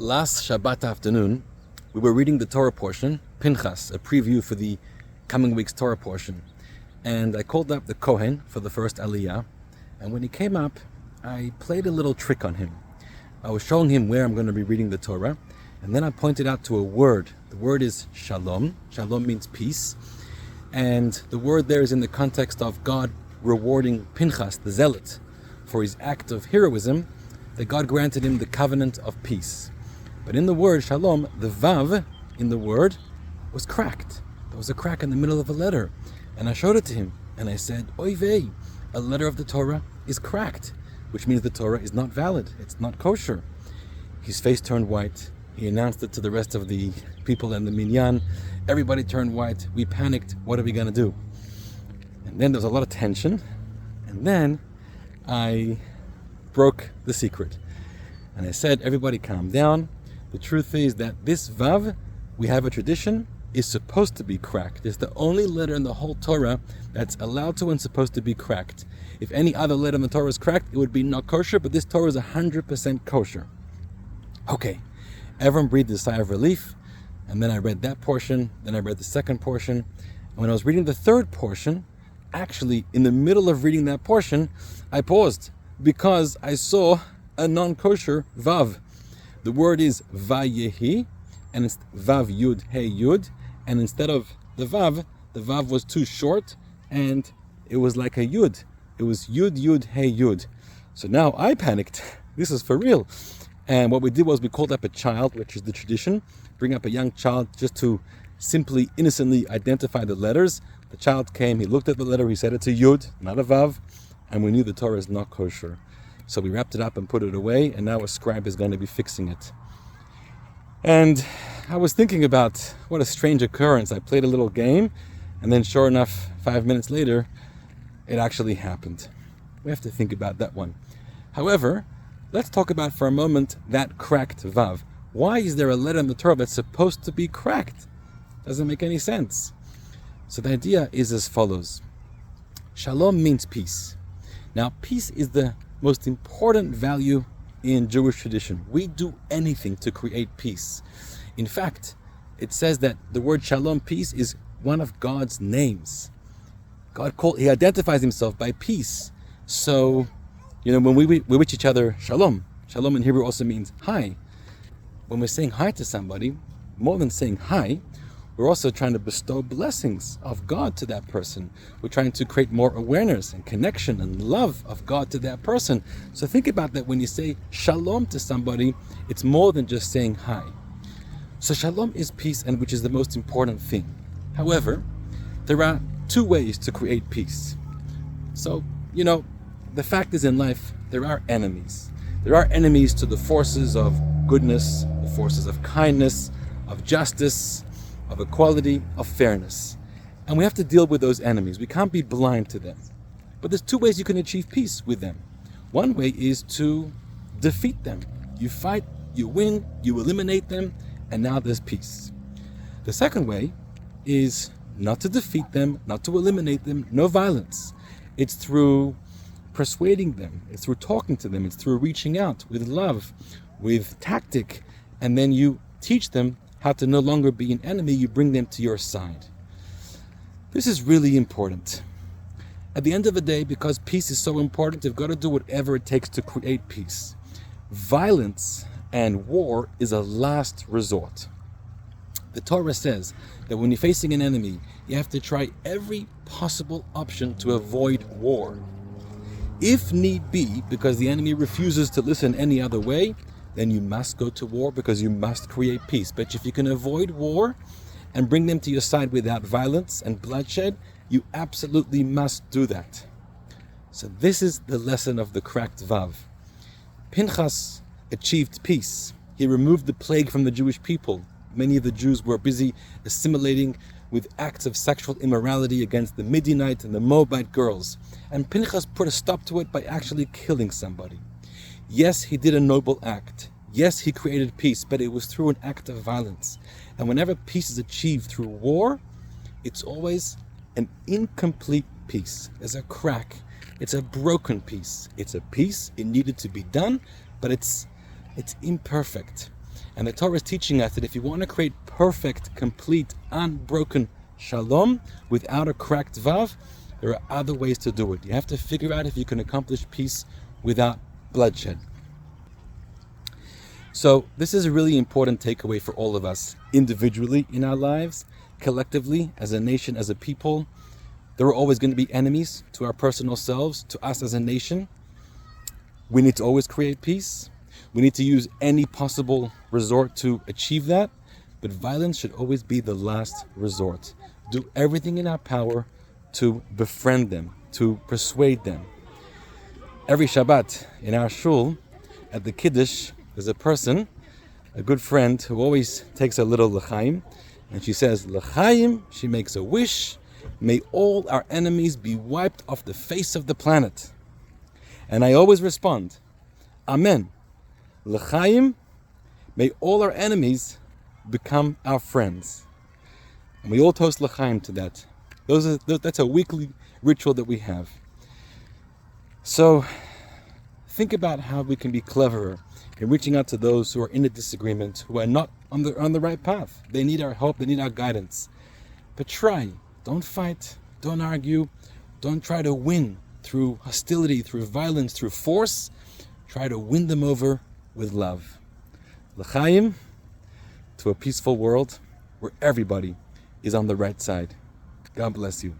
Last Shabbat afternoon, we were reading the Torah portion, Pinchas, a preview for the coming week's Torah portion. And I called up the Kohen for the first Aliyah. And when he came up, I played a little trick on him. I was showing him where I'm going to be reading the Torah. And then I pointed out to a word. The word is shalom. Shalom means peace. And the word there is in the context of God rewarding Pinchas, the zealot, for his act of heroism, that God granted him the covenant of peace. But in the word shalom, the vav in the word was cracked. There was a crack in the middle of a letter. And I showed it to him. And I said, oy vey, a letter of the Torah is cracked, which means the Torah is not valid. It's not kosher. His face turned white. He announced it to the rest of the people in the minyan. Everybody turned white. We panicked. What are we going to do? And then there was a lot of tension. And then I broke the secret. And I said, everybody calm down. The truth is that this vav, we have a tradition, is supposed to be cracked. It's the only letter in the whole Torah that's allowed to and supposed to be cracked. If any other letter in the Torah is cracked, it would be not kosher, but this Torah is 100% kosher. Okay, everyone breathed a sigh of relief, and then I read that portion, then I read the second portion, and when I was reading the third portion, actually in the middle of reading that portion, I paused, because I saw a non-kosher vav. The word is vayehi, and it's vav yud hey yud, and instead of the vav was too short, and it was like a yud. It was yud yud hey yud. So now I panicked. This is for real. And what we did was we called up a child, which is the tradition, bring up a young child just to simply, innocently identify the letters. The child came, he looked at the letter, he said it's a yud, not a vav, and we knew the Torah is not kosher. So we wrapped it up and put it away, and now a scribe is going to be fixing it. And I was thinking about what a strange occurrence. I played a little game, and then sure enough, 5 minutes later, it actually happened. We have to think about that one. However, let's talk about for a moment that cracked vav. Why is there a letter in the Torah that's supposed to be cracked? Doesn't make any sense. So the idea is as follows. Shalom means peace. Now, peace is the most important value in Jewish tradition. We do anything to create peace. In fact, it says that the word shalom, peace, is one of God's names. He identifies himself by peace. So, when we wish each other shalom, shalom in Hebrew also means hi. When we're saying hi to somebody, more than saying hi, we're also trying to bestow blessings of God to that person. We're trying to create more awareness and connection and love of God to that person. So think about that when you say shalom to somebody, it's more than just saying hi. So shalom is peace, and which is the most important thing. However, there are two ways to create peace. So, the fact is in life, there are enemies. There are enemies to the forces of goodness, the forces of kindness, of justice, of equality, of fairness. And we have to deal with those enemies. We can't be blind to them. But there's two ways you can achieve peace with them. One way is to defeat them. You fight, you win, you eliminate them, and now there's peace. The second way is not to defeat them, not to eliminate them, no violence. It's through persuading them, it's through talking to them, it's through reaching out with love, with tactic, and then you teach them how to no longer be an enemy, you bring them to your side. This is really important. At the end of the day, because peace is so important, you've got to do whatever it takes to create peace. Violence and war is a last resort. The Torah says that when you're facing an enemy, you have to try every possible option to avoid war. If need be, because the enemy refuses to listen any other way, then you must go to war because you must create peace. But if you can avoid war and bring them to your side without violence and bloodshed, you absolutely must do that. So this is the lesson of the cracked vav. Pinchas achieved peace. He removed the plague from the Jewish people. Many of the Jews were busy assimilating with acts of sexual immorality against the Midianite and the Moabite girls. And Pinchas put a stop to it by actually killing somebody. Yes, he did a noble act. Yes, he created peace, but it was through an act of violence. And whenever peace is achieved through war, it's always an incomplete peace. There's a crack. It's a broken peace. It's a peace. It needed to be done, but it's imperfect. And the Torah is teaching us that if you want to create perfect, complete, unbroken shalom without a cracked vav, there are other ways to do it. You have to figure out if you can accomplish peace without bloodshed. So this is a really important takeaway for all of us, individually in our lives, collectively, as a nation, as a people. There are always going to be enemies to our personal selves, to us as a nation. We need to always create peace. We need to use any possible resort to achieve that, but violence should always be the last resort. Do everything in our power to befriend them, to persuade them. Every Shabbat in our shul, at the Kiddush, there's a person, a good friend, who always takes a little l'chaim, and she says, l'chaim, she makes a wish, may all our enemies be wiped off the face of the planet. And I always respond, Amen. L'chaim, may all our enemies become our friends. And we all toast l'chaim to that. That's a weekly ritual that we have. So think about how we can be cleverer in reaching out to those who are in a disagreement, who are not on the right path. They need our help, they need our guidance. But try. Don't fight, don't argue, don't try to win through hostility, through violence, through force. Try to win them over with love. L'chaim, to a peaceful world where everybody is on the right side. God bless you.